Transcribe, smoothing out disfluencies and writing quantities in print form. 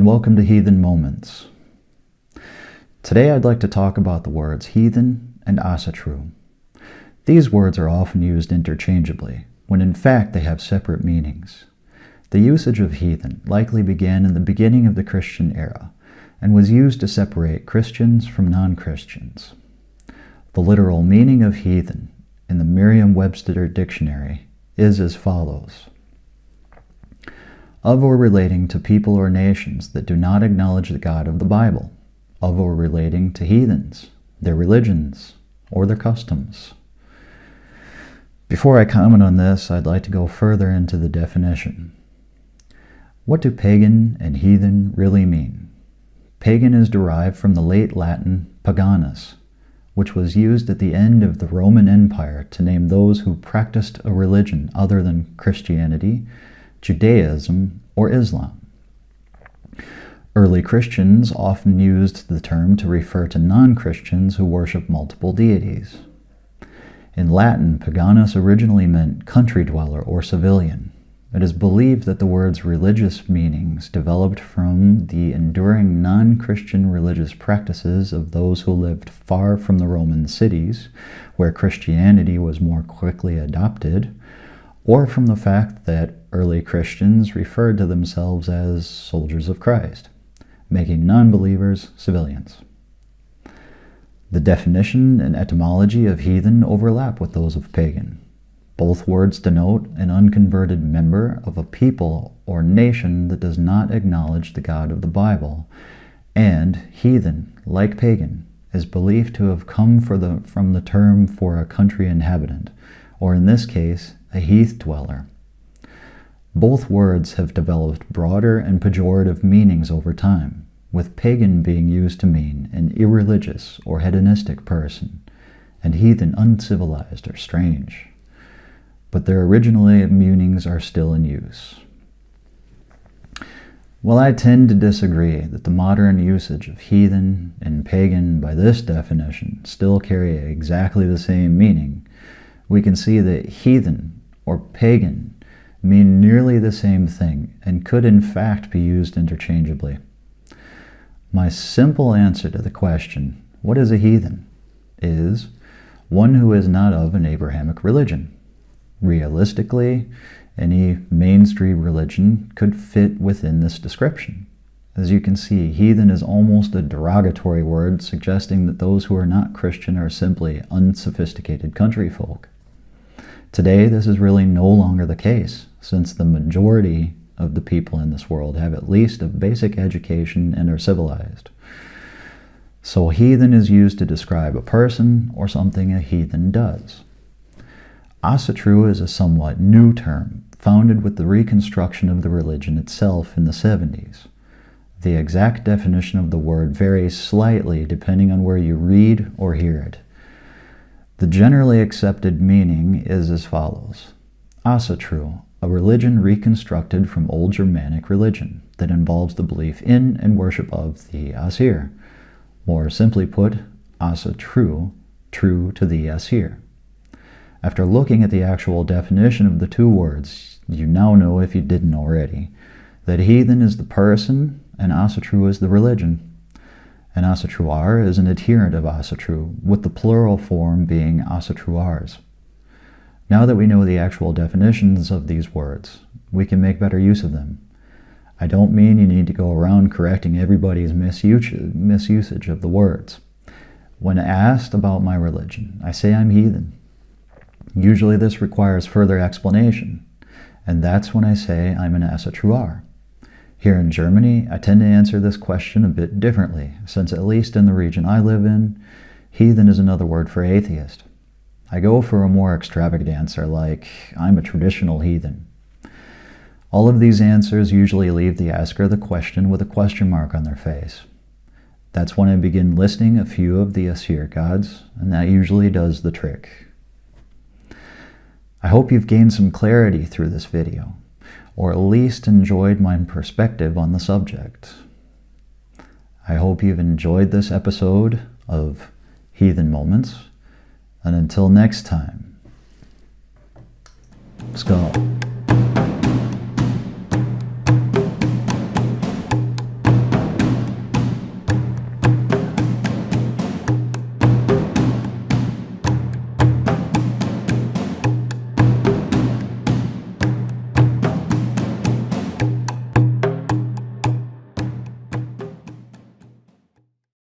and welcome to Heathen Moments. Today I'd like to talk about the words heathen and Asatru. These words are often used interchangeably, when in fact they have separate meanings. The usage of heathen likely began in the beginning of the Christian era, and was used to separate Christians from non-Christians. The literal meaning of heathen in the Merriam-Webster dictionary is as follows: of or relating to people or nations that do not acknowledge the God of the Bible, of or relating to heathens, their religions, or their customs. Before I comment on this, I'd like to go further into the definition. What do pagan and heathen really mean? Pagan is derived from the late Latin paganus, which was used at the end of the Roman Empire to name those who practiced a religion other than Christianity, Judaism, or Islam. Early Christians often used the term to refer to non-Christians who worship multiple deities. In Latin, paganus originally meant country dweller or civilian. It is believed that the word's religious meanings developed from the enduring non-Christian religious practices of those who lived far from the Roman cities, where Christianity was more quickly adopted, or from the fact that early Christians referred to themselves as soldiers of Christ, making non-believers civilians. The definition and etymology of heathen overlap with those of pagan. Both words denote an unconverted member of a people or nation that does not acknowledge the God of the Bible, and heathen, like pagan, is believed to have come from the term for a country inhabitant, or in this case, a heath dweller. Both words have developed broader and pejorative meanings over time, with pagan being used to mean an irreligious or hedonistic person, and heathen uncivilized or strange. But their original meanings are still in use. While I tend to disagree that the modern usage of heathen and pagan by this definition still carry exactly the same meaning, we can see that heathen or pagan mean nearly the same thing and could in fact be used interchangeably. My simple answer to the question, what is a heathen, is one who is not of an Abrahamic religion. Realistically, any mainstream religion could fit within this description. As you can see, heathen is almost a derogatory word suggesting that those who are not Christian are simply unsophisticated country folk. Today, this is really no longer the case, since the majority of the people in this world have at least a basic education and are civilized. So heathen is used to describe a person or something a heathen does. Asatru is a somewhat new term, founded with the reconstruction of the religion itself in the 70s. The exact definition of the word varies slightly depending on where you read or hear it. The generally accepted meaning is as follows: Asatru, a religion reconstructed from Old Germanic religion that involves the belief in and worship of the Asir. More simply put, Asatru, true to the Asir. After looking at the actual definition of the two words, you now know, if you didn't already, that heathen is the person and Asatru is the religion. An Asatruar is an adherent of Asatru, with the plural form being Asatruars. Now that we know the actual definitions of these words, we can make better use of them. I don't mean you need to go around correcting everybody's misusage of the words. When asked about my religion, I say I'm heathen. Usually this requires further explanation, and that's when I say I'm an Asatruar. Here in Germany, I tend to answer this question a bit differently, since at least in the region I live in, heathen is another word for atheist. I go for a more extravagant answer like, I'm a traditional heathen. All of these answers usually leave the asker the question with a question mark on their face. That's when I begin listing a few of the Asir gods, and that usually does the trick. I hope you've gained some clarity through this video, or at least enjoyed my perspective on the subject. I hope you've enjoyed this episode of Heathen Moments, and until next time, Skull.